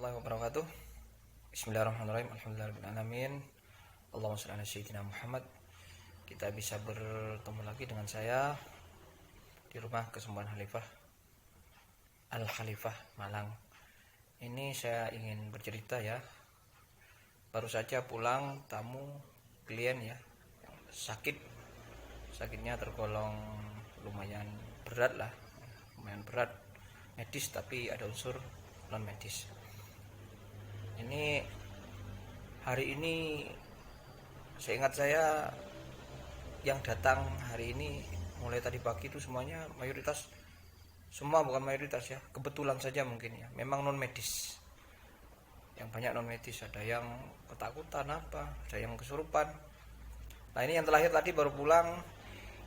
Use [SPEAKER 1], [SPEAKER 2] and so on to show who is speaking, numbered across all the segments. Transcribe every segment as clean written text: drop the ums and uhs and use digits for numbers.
[SPEAKER 1] warahmatullahi wabarakatuh. Bismillahirrahmanirrahim. Alhamdulillahirrahmanirrahim. Allahumma shalli ala sayyidina Muhammad. Kita bisa bertemu lagi dengan saya di rumah Kesembuhan Khalifah Al Khalifah Malang. Ini saya ingin bercerita ya. Baru saja pulang tamu klien ya, yang sakit. Sakitnya tergolong lumayan berat lah, lumayan berat medis, tapi ada unsur non medis. Ini hari ini seingat saya yang datang hari ini mulai tadi pagi itu semuanya mayoritas, semua bukan mayoritas ya, kebetulan saja mungkin ya, memang non medis. Yang banyak non medis, ada yang ketakutan apa, ada yang kesurupan. Nah ini yang terakhir tadi baru pulang,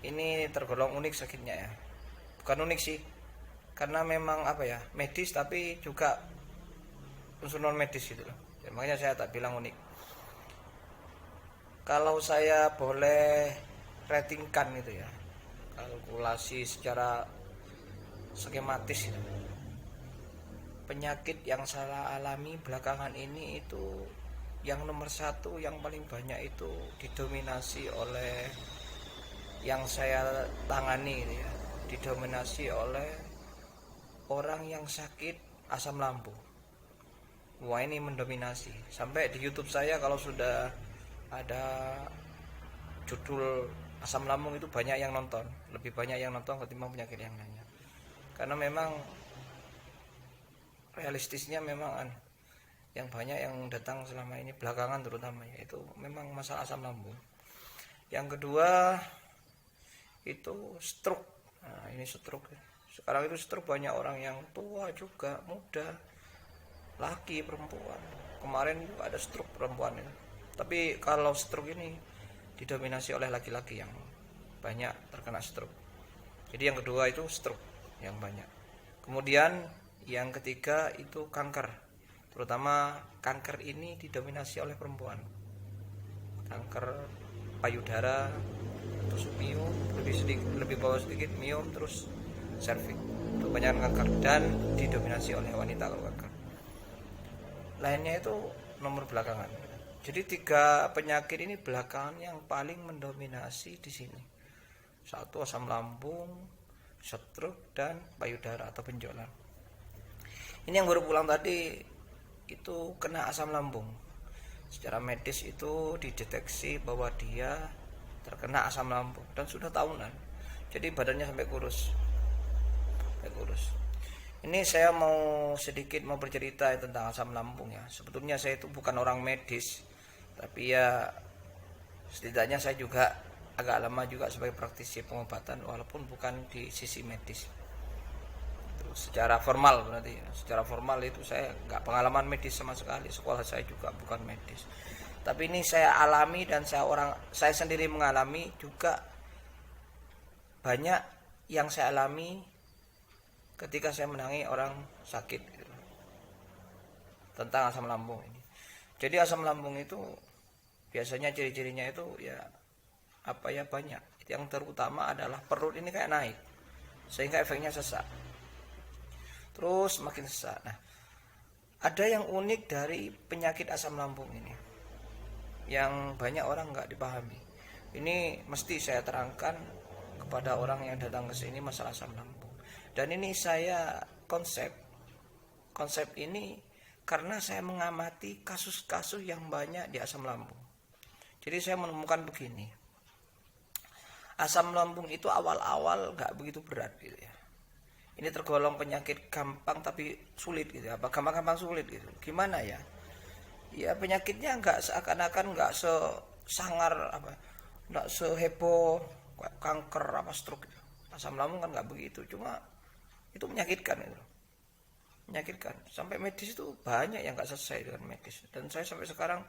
[SPEAKER 1] ini tergolong unik sakitnya ya. Bukan unik sih, karena memang apa ya, medis tapi juga unsur non medis gitu loh. Ya, makanya saya tak bilang unik. Kalau saya boleh ratingkan gitu ya, kalkulasi secara skematis gitu, penyakit yang saya alami belakangan ini itu yang nomor satu, yang paling banyak itu didominasi oleh yang saya tangani gitu ya, didominasi oleh orang yang sakit asam lambung. Wah ini mendominasi. Sampai di YouTube saya kalau sudah ada judul asam lambung itu banyak yang nonton, lebih banyak yang nonton ketimbang penyakit yang lainnya. Karena memang realistisnya memang yang banyak yang datang selama ini belakangan terutama ya, itu memang masalah asam lambung. Yang kedua itu stroke. Nah, ini stroke. Sekarang itu stroke banyak orang yang tua juga, muda, laki, perempuan. Kemarin juga ada stroke perempuan itu. Tapi kalau stroke ini didominasi oleh laki-laki yang banyak terkena stroke. Jadi yang kedua itu stroke yang banyak. Kemudian yang ketiga itu kanker. Terutama kanker ini didominasi oleh perempuan. Kanker payudara, terus miom, lebih bawah sedikit miom, terus serviks. Itu banyak kanker dan didominasi oleh wanita kalau kanker. Lainnya itu nomor belakangan. Jadi tiga penyakit ini belakangan yang paling mendominasi di sini. Satu asam lambung, stroke, dan payudara atau benjolan. Ini yang baru pulang tadi itu kena asam lambung. Secara medis itu dideteksi bahwa dia terkena asam lambung dan sudah tahunan. Jadi badannya sampai kurus. Ini saya mau sedikit bercerita tentang asam lambung ya. Sebetulnya saya itu bukan orang medis, tapi ya setidaknya saya juga agak lama juga sebagai praktisi pengobatan walaupun bukan di sisi medis. Itu secara formal berarti ya. Secara formal itu saya nggak pengalaman medis sama sekali. Sekolah saya juga bukan medis. Tapi ini saya alami dan saya sendiri mengalami juga banyak yang saya alami ketika saya menangani orang sakit gitu, tentang asam lambung ini. Jadi asam lambung itu biasanya ciri-cirinya itu ya banyak. Yang terutama adalah perut ini kayak naik sehingga efeknya sesak, terus makin sesak. Nah, ada yang unik dari penyakit asam lambung ini yang banyak orang nggak dipahami. Ini mesti saya terangkan kepada orang yang datang ke sini masalah asam lambung. Dan ini saya konsep ini karena saya mengamati kasus-kasus yang banyak di asam lambung. Jadi saya menemukan begini, asam lambung itu awal-awal nggak begitu berat gitu ya. Ini tergolong penyakit gampang tapi sulit gitu ya. Apa gampang-gampang sulit gitu? Gimana ya? Ya penyakitnya nggak seakan-akan nggak sesangar nggak seheboh kanker apa stroke gitu. Asam lambung kan nggak begitu, cuma itu menyakitkan itu. Menyakitkan. Sampai medis itu banyak yang nggak selesai dengan medis. Dan saya sampai sekarang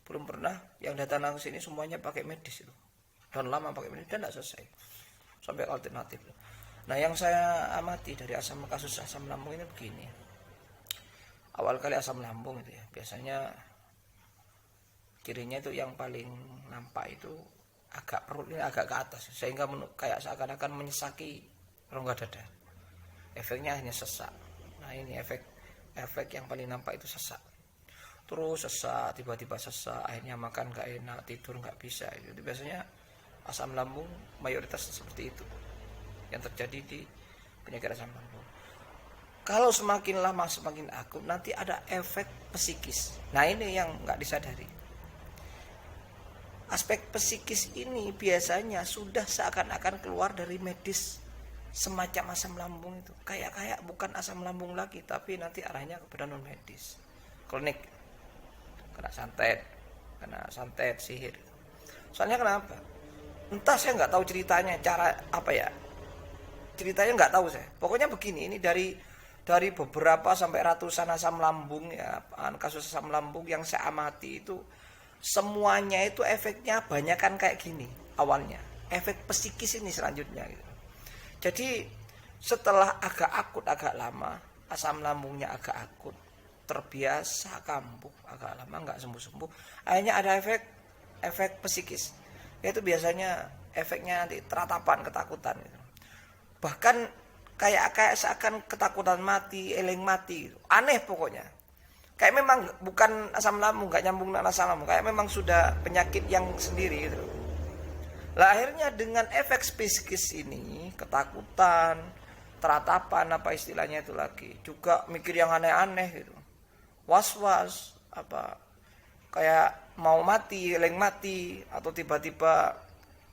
[SPEAKER 1] belum pernah yang datang ke sini semuanya pakai medis itu. Dan lama pakai medis dan nggak selesai. Sampai alternatif. Nah yang saya amati dari kasus asam lambung ini begini. Awal kali asam lambung itu ya, biasanya cirinya itu yang paling nampak itu agak perut ini agak ke atas sehingga kayak seakan-akan menyesaki rongga dada. Efeknya hanya sesak. Nah ini efek efek yang paling nampak itu sesak, terus sesak, tiba-tiba sesak, akhirnya makan nggak enak, tidur nggak bisa. Itu biasanya asam lambung mayoritas seperti itu yang terjadi di penyakit asam lambung. Kalau semakin lama semakin akut, nanti ada efek psikis. Nah ini yang nggak disadari. Aspek psikis ini biasanya sudah seakan-akan keluar dari medis, semacam asam lambung itu. Kayak bukan asam lambung lagi, tapi nanti arahnya kepada non medis. Klinik, kena santet, sihir. Soalnya kenapa? Entah, saya nggak tahu ceritanya, cara apa ya? Ceritanya nggak tahu saya. Pokoknya begini, ini dari beberapa sampai ratusan asam lambung ya, kasus asam lambung yang saya amati itu semuanya itu efeknya banyak kan kayak gini awalnya. Efek psikis ini selanjutnya gitu. Jadi setelah agak akut, agak lama, asam lambungnya agak akut, terbiasa kambuh, agak lama nggak sembuh-sembuh, akhirnya ada efek psikis. Yaitu biasanya efeknya nanti teratapan, ketakutan gitu. Bahkan kayak seakan ketakutan mati, eleng mati gitu. Aneh pokoknya. Kayak memang bukan asam lambung, nggak nyambung dengan asam lambung, kayak memang sudah penyakit yang sendiri gitu. Lah akhirnya dengan efek psikis ini, ketakutan, teratapan apa istilahnya itu lagi, juga mikir yang aneh-aneh gitu, was-was, apa kayak mau mati, eleng mati, atau tiba-tiba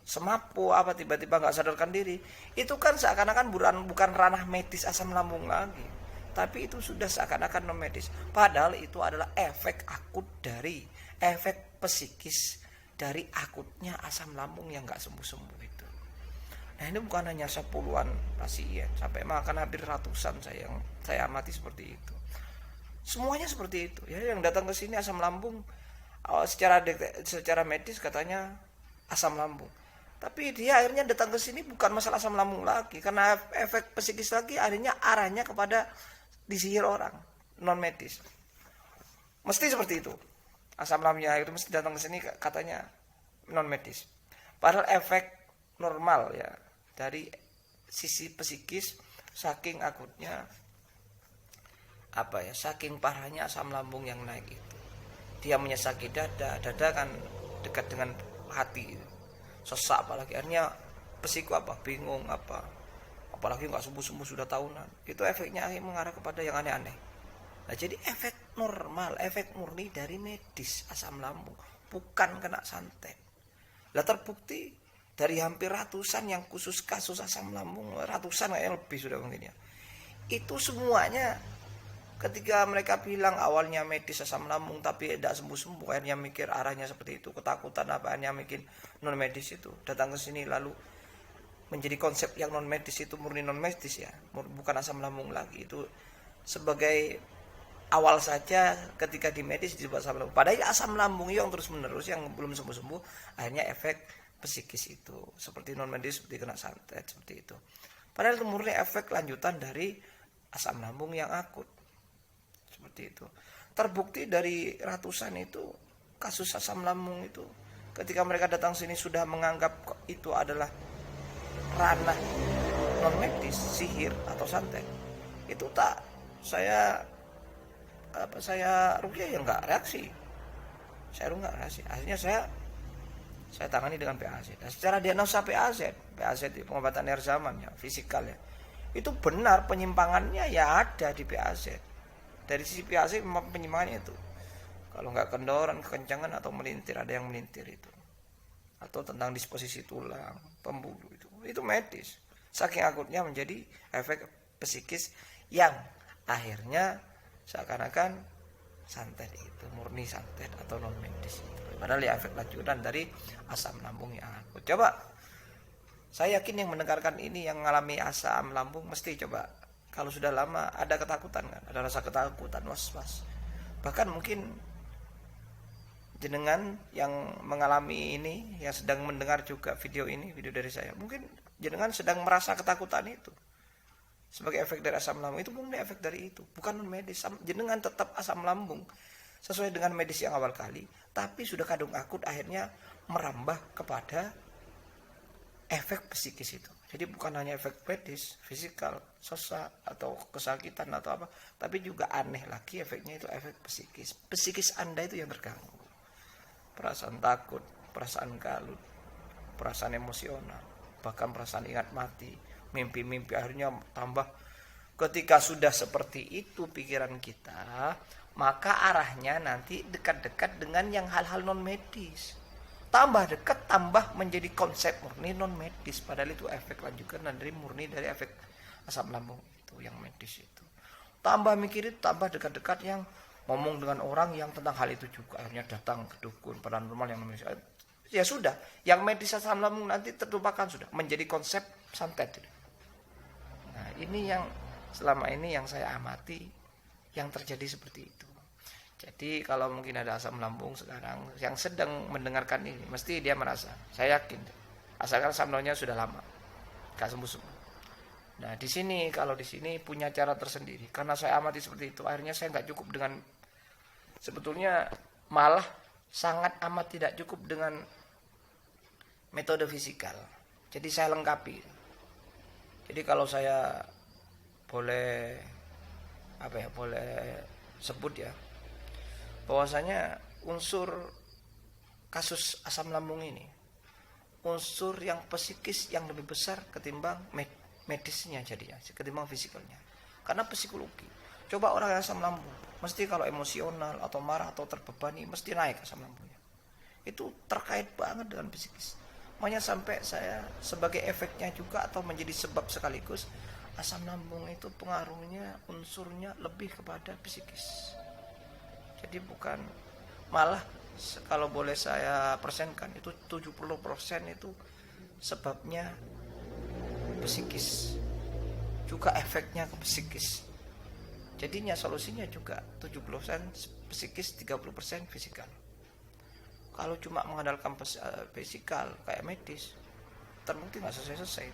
[SPEAKER 1] semapu, apa tiba-tiba nggak sadarkan diri, itu kan seakan-akan bukan ranah medis asam lambung lagi, tapi itu sudah seakan-akan non medis. Padahal itu adalah efek akut dari efek psikis dari akutnya asam lambung yang nggak sembuh-sembuh itu. Nah ini bukan hanya 10-an pasien, sampai makan hampir ratusan saya amati seperti itu. Semuanya seperti itu. Ya, yang datang ke sini asam lambung, secara medis katanya asam lambung. Tapi dia akhirnya datang ke sini bukan masalah asam lambung lagi, karena efek psikis lagi, akhirnya arahnya kepada disihir orang, non medis. Mesti seperti itu. Asam lambungnya itu mesti datang ke sini katanya non medis. Padahal efek normal ya dari sisi psikis, saking akutnya saking parahnya asam lambung yang naik itu. Dia menyesaki dada kan dekat dengan hati, sesak apalagi, akhirnya psiku bingung apalagi nggak sembuh sudah tahunan. Itu efeknya mengarah kepada yang aneh-aneh. Nah, jadi efek normal, efek murni dari medis asam lambung, bukan kena santet. Lah terbukti dari hampir ratusan yang khusus kasus asam lambung, ratusan kayaknya lebih sudah mungkin ya. Itu semuanya ketika mereka bilang awalnya medis asam lambung tapi tidak sembuh-sembuh, akhirnya mikir arahnya seperti itu, ketakutan akhirnya mikir non medis itu, datang ke sini lalu menjadi konsep yang non medis itu murni non medis ya, bukan asam lambung lagi. Itu sebagai awal saja ketika di medis disebut asam lambung. Padahal asam lambung yang terus menerus yang belum sembuh-sembuh, akhirnya efek psikis itu seperti non medis, seperti kena santet seperti itu. Padahal itu murni efek lanjutan dari asam lambung yang akut. Seperti itu. Terbukti dari ratusan itu kasus asam lambung itu, ketika mereka datang sini sudah menganggap itu adalah ranah non medis, sihir atau santet. Itu saya rugi ya nggak reaksi. Saya nggak reaksi. Akhirnya saya tangani dengan PAZ. Nah, secara diagnosa PAZ itu pengobatan air zaman ya, fisikal ya. Itu benar penyimpangannya ya ada di PAZ. Dari sisi PAZ memang penyimpangannya itu. Kalau nggak kendoran, kekencangan atau melintir, ada yang melintir itu. Atau tentang disposisi tulang, pembuluh itu medis. Saking akutnya menjadi efek psikis yang akhirnya seakan-akan santet itu murni santet atau non medis. Padahal ya efek lanjutan dari asam lambung yang akut. Coba, saya yakin yang mendengarkan ini yang mengalami asam lambung mesti coba, kalau sudah lama ada ketakutan kan, ada rasa ketakutan, was-was. Bahkan mungkin jenengan yang mengalami ini, yang sedang mendengar juga video dari saya, mungkin jenengan sedang merasa ketakutan itu sebagai efek dari asam lambung. Itu murni efek dari itu, bukan non medis. Jenengan tetap asam lambung sesuai dengan medis yang awal kali, tapi sudah kadung akut akhirnya merambah kepada efek psikis itu. Jadi bukan hanya efek medis, fisikal, sesak atau kesakitan atau apa, tapi juga aneh lagi efeknya itu efek psikis. Psikis Anda itu yang terganggu. Perasaan takut, perasaan kalut, perasaan emosional, bahkan perasaan ingat mati, mimpi-mimpi akhirnya tambah. Ketika sudah seperti itu pikiran kita, maka arahnya nanti dekat-dekat dengan yang hal-hal non medis. Tambah dekat, tambah menjadi konsep murni non medis, padahal itu efek lanjutan dari murni dari efek asam lambung itu yang medis itu. Tambah mikir itu, tambah dekat-dekat yang ngomong dengan orang yang tentang hal itu juga, akhirnya datang ke dukun paranormal yang medis. Ya sudah, yang medis asam lambung nanti terlupakan, sudah menjadi konsep santet. Nah, ini yang selama ini yang saya amati yang terjadi seperti itu. Jadi kalau mungkin ada asam lambung sekarang yang sedang mendengarkan ini, mesti dia merasa, saya yakin, asalkan asam lambungnya sudah lama, gak sembuh-sembuh. Nah di sini, kalau di sini punya cara tersendiri, karena saya amati seperti itu, akhirnya saya nggak cukup dengan, sebetulnya malah sangat amat tidak cukup dengan metode fisikal. Jadi saya lengkapi. Jadi kalau saya boleh boleh sebut ya, bahwasanya unsur kasus asam lambung ini unsur yang psikis yang lebih besar ketimbang medisnya, jadinya ketimbang fisikalnya. Karena psikologi, coba orang yang asam lambung mesti kalau emosional atau marah atau terbebani mesti naik asam lambungnya. Itu terkait banget dengan psikis. Makanya sampai saya sebagai efeknya juga atau menjadi sebab sekaligus, asam lambung itu pengaruhnya unsurnya lebih kepada psikis. Jadi bukan, malah kalau boleh saya persenkan itu 70% itu sebabnya psikis, juga efeknya ke psikis. Jadinya solusinya juga 70% psikis, 30% fisikal. Kalau cuma mengandalkan fisikal kayak medis, terbukti nggak selesai-selesai.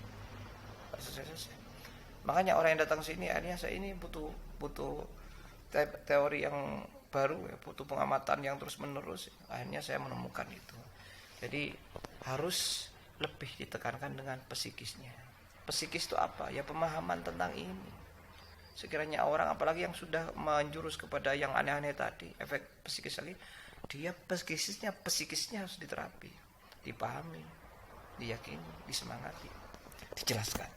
[SPEAKER 1] Makanya orang yang datang sini, akhirnya saya ini butuh teori yang baru ya, butuh pengamatan yang terus menerus. Akhirnya saya menemukan itu. Jadi harus lebih ditekankan dengan psikisnya. Psikis itu apa? Ya pemahaman tentang ini. Sekiranya orang apalagi yang sudah menjurus kepada yang aneh-aneh tadi, efek psikis lagi, dia psikisnya harus diterapi, dipahami, diyakini, disemangati, dijelaskan.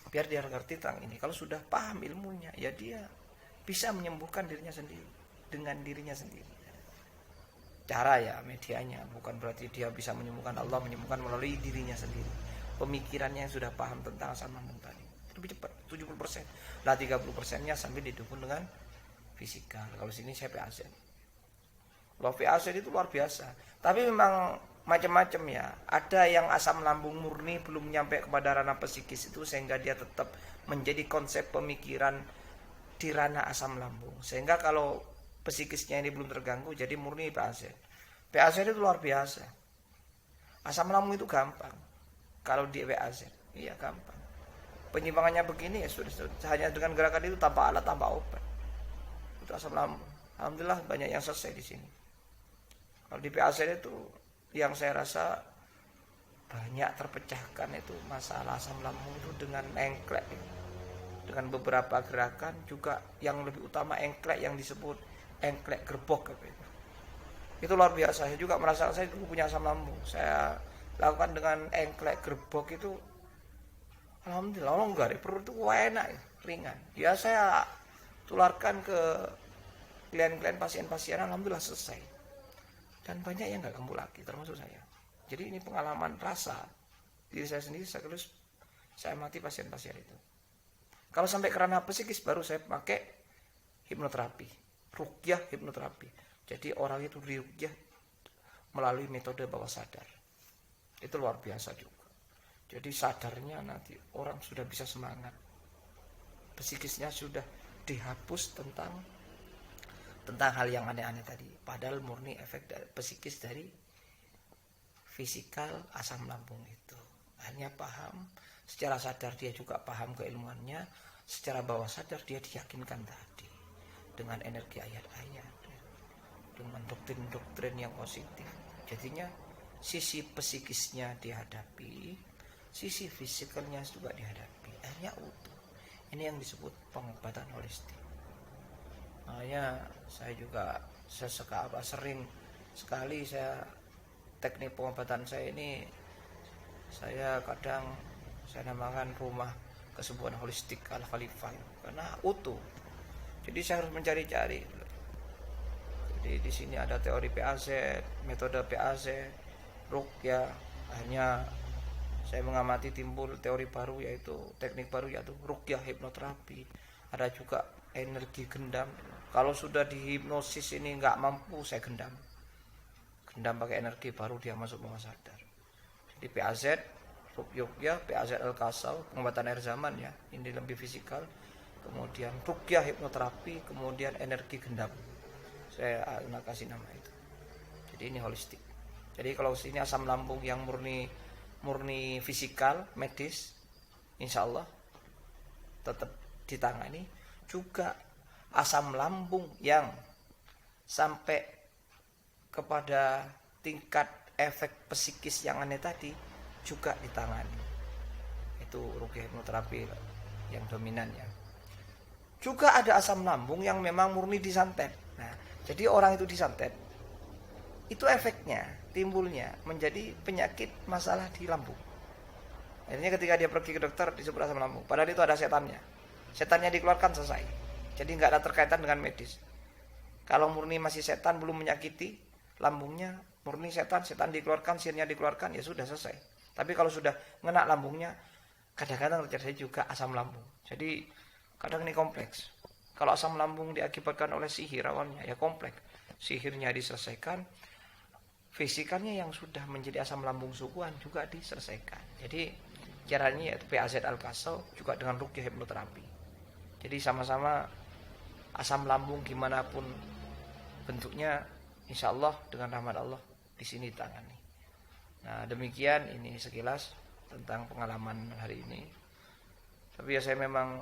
[SPEAKER 1] Biar dia ngerti tentang ini. Kalau sudah paham ilmunya, ya dia bisa menyembuhkan dirinya sendiri dengan dirinya sendiri. Cara ya medianya, bukan berarti dia bisa menyembuhkan, Allah menyembuhkan melalui dirinya sendiri. Pemikirannya yang sudah paham tentang asam lambung tadi lebih cepat, 70%. Lah 30%-nya sambil didukung dengan fisikal. Kalau sini saya PAZ. Kalau PAZ itu luar biasa. Tapi memang macam-macam ya. Ada yang asam lambung murni belum nyampe kepada ranah psikis itu, sehingga dia tetap menjadi konsep pemikiran di ranah asam lambung. Sehingga kalau psikisnya ini belum terganggu, jadi murni PAZ. PAZ itu luar biasa. Asam lambung itu gampang. Kalau di PAZ, iya gampang. Penyimpangannya begini ya sudah, hanya dengan gerakan itu, tanpa alat, tanpa obat. Itu asam lambung. Alhamdulillah banyak yang selesai di sini. Kalau di PAZ itu yang saya rasa banyak terpecahkan itu masalah asam lambung itu dengan engklek. Dengan beberapa gerakan juga, yang lebih utama engklek yang disebut engklek gerbok gitu. Itu luar biasa. Saya juga merasa saya dulu punya asam lambung. Saya lakukan dengan engklek gerbok itu, alhamdulillah longgar, perut itu enak, ringan. Ya saya tularkan ke klien-klien, pasien-pasien, alhamdulillah selesai. Dan banyak yang nggak kambuh lagi, termasuk saya. Jadi ini pengalaman rasa diri saya sendiri, sekaligus saya mati pasien-pasien itu. Kalau sampai ke ranah psikis baru saya pakai hipnoterapi, ruqyah hipnoterapi. Jadi orang itu diruqyah melalui metode bawah sadar. Itu luar biasa juga. Jadi sadarnya nanti orang sudah bisa semangat. Psikisnya sudah dihapus tentang hal yang aneh-aneh tadi. Padahal murni efek dari psikis dari fisikal asam lambung itu. Hanya paham, secara sadar dia juga paham keilmuannya, secara bawah sadar dia diyakinkan tadi dengan energi ayat-ayat, dengan doktrin-doktrin yang positif. Jadinya sisi psikisnya dihadapi, sisi fisikalnya juga dihadapi, akhirnya utuh. Ini yang disebut pengobatan holistik. Makanya saya juga sering sekali saya teknik pengobatan saya ini, saya kadang saya namakan rumah kesembuhan holistik Al Khalifah, karena utuh. Jadi saya harus mencari-cari. Jadi di sini ada teori PAZ, metode PAZ, ruqyah. Akhirnya saya mengamati timbul teori baru, yaitu teknik baru, yaitu ruqyah hipnoterapi. Ada juga energi gendam. Kalau sudah dihipnosis ini nggak mampu, saya gendam pakai energi, baru dia masuk bawah sadar. Jadi PAZ, ruqyah, PAZ Al-Kasal, pengobatan air zaman ya, ini lebih fisikal. Kemudian ruqyah hipnoterapi, kemudian energi gendam. Saya kasih nama itu. Jadi ini holistik. Jadi kalau sini asam lambung yang murni fisikal, medis, insya Allah tetap ditangani. Juga asam lambung yang sampai kepada tingkat efek psikis yang aneh tadi juga ditangani. Itu ruqyah hipnoterapi yang dominan ya. Juga ada asam lambung yang memang murni disantet. Nah, jadi orang itu disantet, itu efeknya timbulnya menjadi penyakit masalah di lambung. Akhirnya ketika dia pergi ke dokter disebut asam lambung, padahal itu ada setannya. Setannya dikeluarkan, selesai. Jadi nggak ada terkaitan dengan medis. Kalau murni masih setan, belum menyakiti lambungnya, murni setan dikeluarkan, sirnya dikeluarkan, ya sudah selesai. Tapi kalau sudah ngena lambungnya, kadang-kadang terjadi juga asam lambung. Jadi kadang ini kompleks. Kalau asam lambung diakibatkan oleh sihir awalnya, ya kompleks. Sihirnya diselesaikan, fisikalnya yang sudah menjadi asam lambung sukuan juga diselesaikan. Jadi caranya yaitu PAZ Al-Kasal juga dengan ruqyah hipnoterapi. Jadi sama-sama asam lambung gimana pun bentuknya, insya Allah dengan rahmat Allah di sini tangani. Nah demikian ini sekilas tentang pengalaman hari ini. Tapi ya saya memang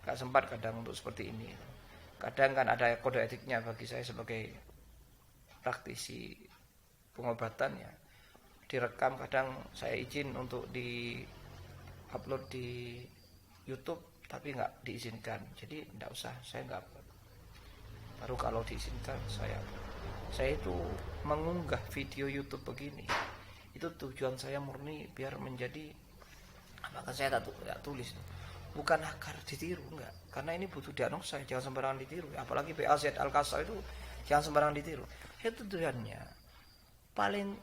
[SPEAKER 1] gak sempat kadang untuk seperti ini. Kadang kan ada kode etiknya bagi saya sebagai praktisi pengobatan ya. Direkam, kadang saya izin untuk di upload di YouTube, tapi nggak diizinkan. Jadi nggak usah, saya nggak upload. Baru kalau diizinkan saya itu mengunggah video YouTube begini. Itu tujuan saya murni biar menjadi, maka saya tak tulis. Bukan agar ditiru, enggak. Karena ini butuh diagnosa, jangan sembarangan ditiru. Apalagi PAZ Al-Kasal itu jangan sembarangan ditiru. Itu tujuannya. Paling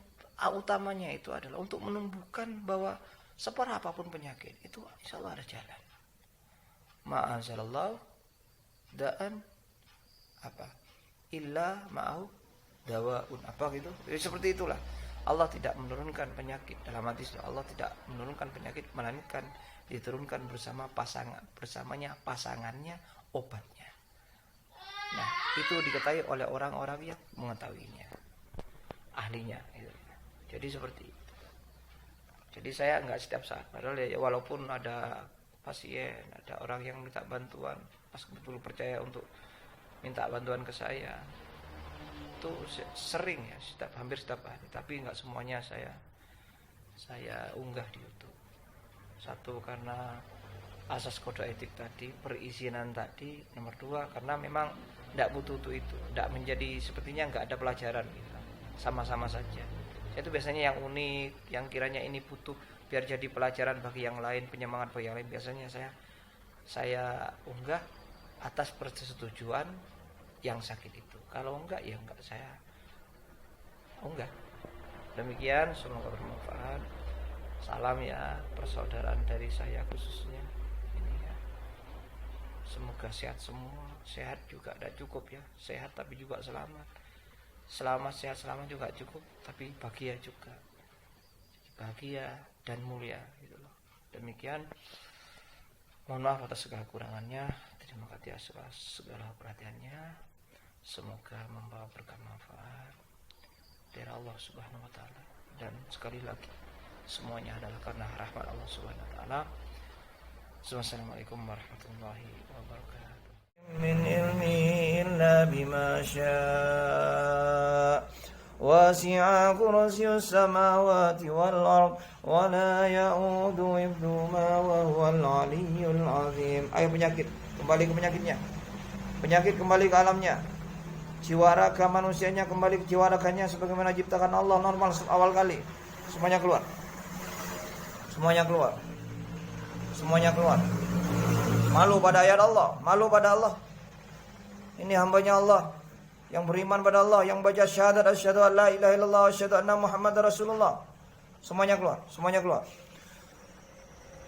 [SPEAKER 1] utamanya itu adalah untuk menumbuhkan bahwa separah apapun penyakit itu insya Allah ada jalan. Ma'anzalallahu da'an apa? Illa ma'au dawaun apa gitu. Jadi seperti itulah. Allah tidak menurunkan penyakit, dalam hadis Allah tidak menurunkan penyakit, melainkan diturunkan bersamanya pasangannya obatnya. Nah, itu diketahui oleh orang-orang yang mengetahuinya, ahlinya gitu. Jadi seperti itu. Jadi saya nggak setiap saat, padahal ya walaupun ada pasien, ada orang yang minta bantuan, pas betul percaya untuk minta bantuan ke saya, itu sering ya, hampir setiap hari. Tapi nggak semuanya saya unggah di YouTube. Satu karena asas kode etik tadi, perizinan tadi. Nomor dua karena memang tidak butuh itu, tidak menjadi, sepertinya nggak ada pelajaran gitu. Sama-sama saja. Itu biasanya yang unik, yang kiranya ini butuh biar jadi pelajaran bagi yang lain, penyemangat bagi yang lain. Biasanya saya unggah atas persetujuan yang sakit itu. Kalau enggak ya enggak saya unggah. Demikian, semoga bermanfaat. Salam ya persaudaraan dari saya khususnya ini ya. Semoga sehat semua. Sehat juga tidak cukup ya. Sehat tapi juga selamat. Selamat, sehat, selamat juga cukup, tapi bahagia juga. Bahagia dan mulia gitu loh. Demikian. Mohon maaf atas segala kurangannya. Terima kasih atas segala perhatiannya. Semoga membawa berkah manfaat dari Allah Subhanahu wa taala. Dan sekali lagi, semuanya adalah karena rahmat Allah Subhanahu wa taala. Wassalamualaikum warahmatullahi wabarakatuh. Min ilmi illa bima syaa وسع كرسي السماوات والأرض ولا يؤود حفظهما وهو العلي العظيم. Ayo penyakit, kembali ke penyakitnya. Penyakit kembali ke alamnya. Jiwa raga manusianya kembali ke jiwa raganya sebagaimana ciptakan Allah normal awal kali. Semuanya keluar. Semuanya keluar. Semuanya keluar. Malu pada ayat Allah, malu pada Allah. Ini hambanya Allah yang beriman pada Allah, yang baca syahadat asyhadu an la ilaha illallah wa asyhadu anna muhammadar rasulullah. Semuanya keluar, semuanya keluar.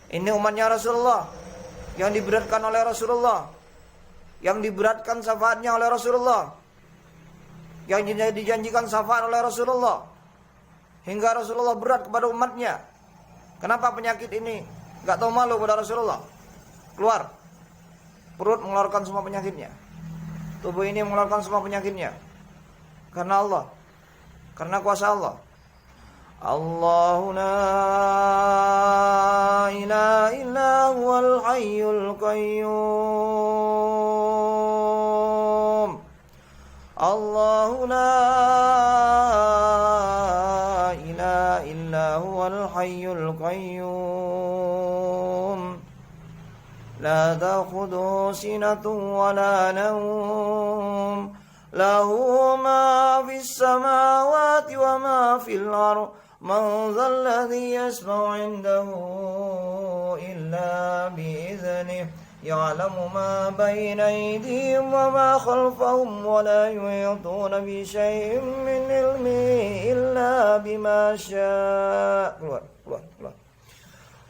[SPEAKER 1] Ini umatnya Rasulullah yang diberatkan oleh Rasulullah, yang diberatkan syafaatnya oleh Rasulullah, yang dijanjikan syafaat oleh Rasulullah, hingga Rasulullah berat kepada umatnya. Kenapa penyakit ini gak tahu malu pada Rasulullah? Keluar. Perut mengeluarkan semua penyakitnya. Tubuh ini mengeluarkan semua penyakitnya. Karena Allah. Karena kuasa Allah. Allahu la ilaha illa huwal hayyul qayyum. Allahu la ilaha illa huwal hayyul qayyum. لا تأخذه سنة ولا نوم له ما في السماوات وما في الأرض من ذا الذي يشفع عنده إلا بإذنه يعلم ما بين أيديهم وما خلفهم ولا يحيطون بشيء من علمه إلا بما شاء.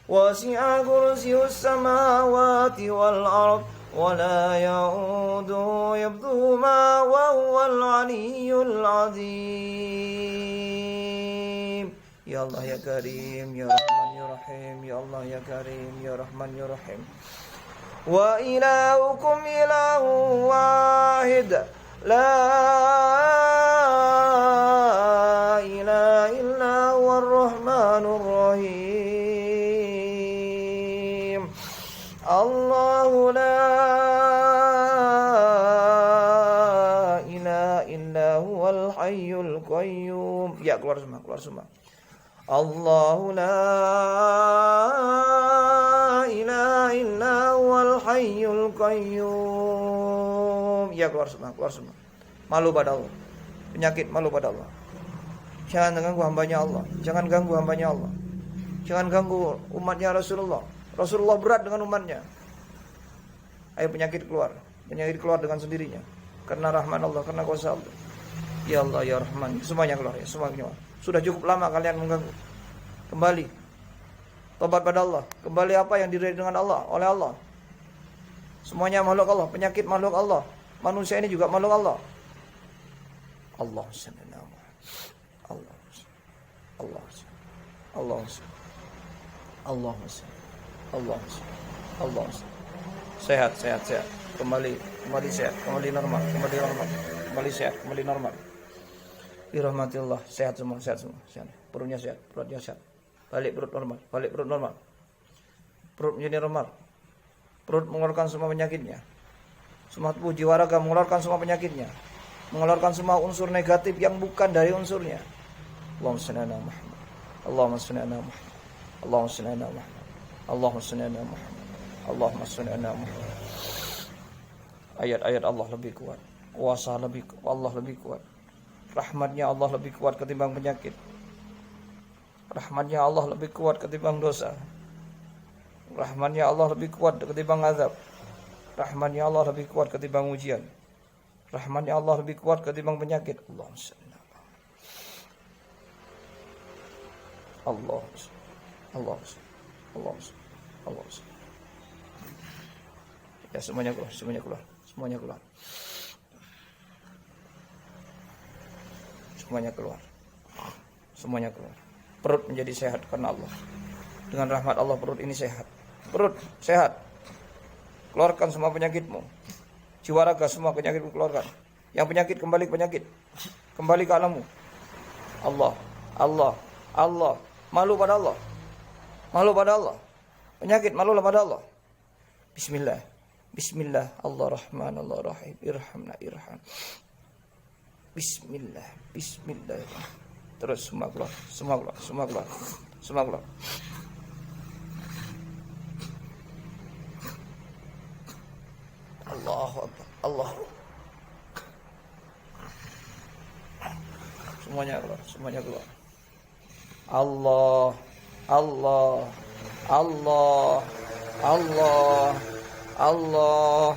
[SPEAKER 1] وسع كرسي السماوات والأرض ولا يؤوده حفظهما وهو العلي العظيم. يا الله يا كريم يا رحمن يا رحيم يا الله يا كريم يا رحمن يا رحيم. وإلهكم إله واحد لا إله إلا هو الرحمن الرحيم. الله لا إله إلا هو الحي القيوم. Ya, keluar semua, keluar semua. الله لا إله إلا هو الحي القيوم. Ya, keluar semua, keluar semua. Malu pada Allah. Penyakit malu pada Allah. Jangan ganggu hambanya Allah. Jangan ganggu hambanya Allah. Jangan ganggu umatnya Rasulullah. Rasulullah berat dengan umatnya. Ayo penyakit keluar. Penyakit keluar dengan sendirinya. Karena rahman Allah, karena kuasa Allah. Ya Allah ya Rahman. Semuanya keluar ya, semuanya keluar. Sudah cukup lama kalian mengganggu. Kembali. Tobat pada Allah. Kembali apa yang diridhai dengan Allah, oleh Allah. Semuanya makhluk Allah, penyakit makhluk Allah. Manusia ini juga makhluk Allah. Allah subhanahu wa ta'ala. Allah. Allah. Allah. Allah. Allah. Sehat. Kembali sehat, kembali normal. Kembali sehat, kembali normal. Birahmatillah, sehat semua. Perutnya sehat. Balik perut normal. Perut menjadi normal. Perut mengeluarkan semua penyakitnya. Semua tubuh jiwa raga mengeluarkan semua penyakitnya. Mengeluarkan semua unsur negatif yang bukan dari unsurnya. Allahumma shalli ala Muhammad. Allahumma shalli ala Muhammad. Allahumma shalli ala Muhammad. Allahumma shalli ala Muhammad. Allahumma shalli ala Muhammad. Ayat-ayat Allah lebih kuat. Kuasa Allah lebih kuat. Rahmatnya Allah lebih kuat ketimbang penyakit. Rahmatnya Allah lebih kuat ketimbang dosa. Rahmatnya Allah lebih kuat ketimbang azab. Rahmatnya Allah lebih kuat ketimbang ujian. Rahmatnya Allah lebih kuat ketimbang penyakit. Allah. Ya, semuanya keluar. Semuanya keluar. Perut menjadi sehat karena Allah. Dengan rahmat Allah perut ini sehat. Perut sehat. Keluarkan semua penyakitmu. Jiwa raga semua penyakitmu keluarkan. Yang penyakit kembali ke penyakit. Kembali ke alammu. Allah. Malu pada Allah. Penyakit malulah pada Allah. Bismillah. Allah Rahman Allah Rahim. Irham. Bismillah, bismillah. Terus semua keluar, semua keluar, semua keluar, semua keluar. Allahu Akbar, Allah. Semuanya keluar, semuanya keluar. Allah, Allah, Allah, Allah, Allah,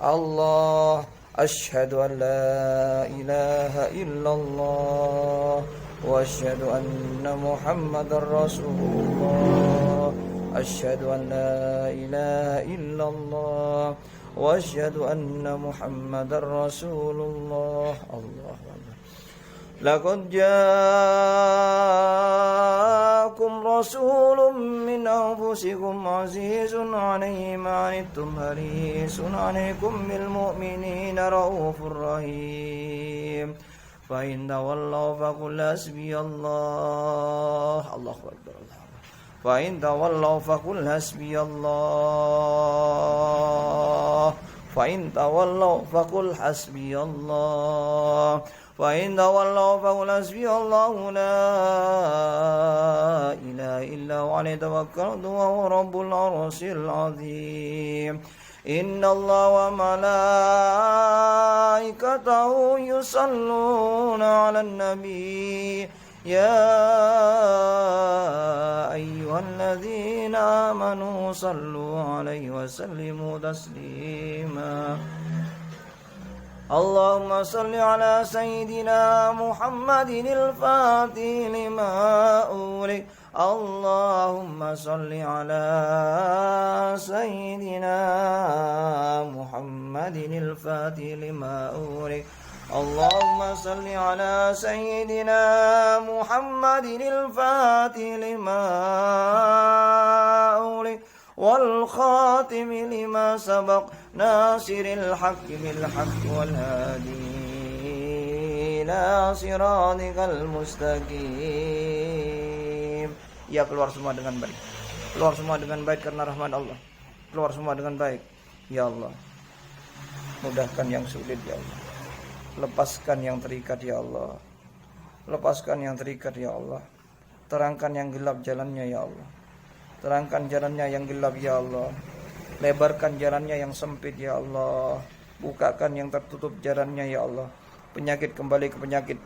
[SPEAKER 1] Allah. Asyhadu an la ilaha illallah wa asyhadu anna Muhammadar Rasulullah. Asyhadu an la ilaha illallah wa asyhadu anna Muhammadar Rasulullah. Allah Allah. Laqad ja'akum rasulun min anfusikum azizun 'alaihi ma 'anittum harisun 'alaikum bil mu'minina raufur rahim. Fa in tawallaw faqul hasbiyallah. Allahu akbar. Fa in tawallaw faqul hasbiyallah. Fa in tawallaw faqul hasbiyallah. Wa in tawallaw faqul hasbiyallahu la ilaha illa huwa alayhi tawakkaltu wa huwa rabbul arsyil azim. Innallaha wa malaikatahu yusalluna 'alan nabi ya ayyuhalladzina amanu sallu 'alaihi wa sallimu taslima. Allahumma salli ala sayyidina Muhammadin al-Fatih lima ulik. Allahumma salli ala sayyidina Muhammadin al-Fatih lima ulik. Allahumma salli ala sayyidina Muhammadin al-Fatih lima ulik. Wal khatimi lima sabaq nasiril haqqi bil haqqi wal hadi ila siratikal mustaqim. Ya, keluar semua dengan baik. Keluar semua dengan baik karena rahmat Allah. Keluar semua dengan baik. Ya Allah, mudahkan yang sulit ya Allah. Lepaskan yang terikat ya Allah. Lepaskan yang terikat ya Allah. Terangkan yang gelap jalannya ya Allah. Terangkan jalannya yang gelap ya Allah. Lebarkan jalannya yang sempit ya Allah. Bukakan yang tertutup jalannya ya Allah. Penyakit kembali ke penyakit.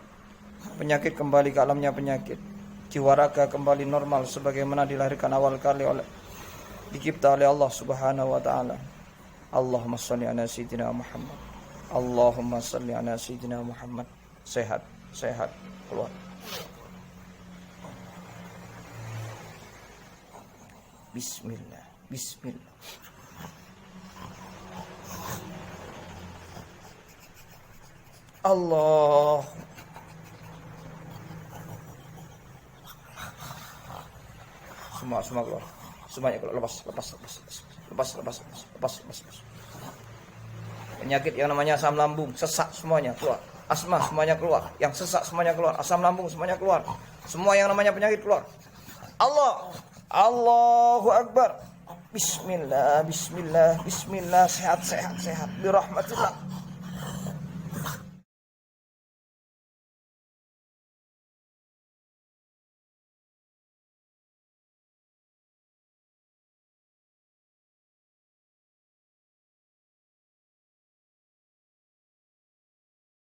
[SPEAKER 1] Penyakit kembali ke alamnya penyakit. Jiwa raga kembali normal sebagaimana dilahirkan awal kali oleh dicipta oleh Allah Subhanahu wa taala. Allahumma shalli ala sayyidina Muhammad. Allahumma shalli ala sayyidina Muhammad. Sehat, sehat, keluar. Bismillah, bismillah. Allah. Semua keluar. Semuanya keluar. Lepas. Penyakit yang namanya asam lambung, sesak semuanya keluar. Asma semuanya keluar. Yang sesak semuanya keluar. Asam lambung semuanya keluar. Semua yang namanya penyakit keluar. Allah. Allahu Akbar. Bismillah, bismillah, bismillah. Sehat. Birahmatillah.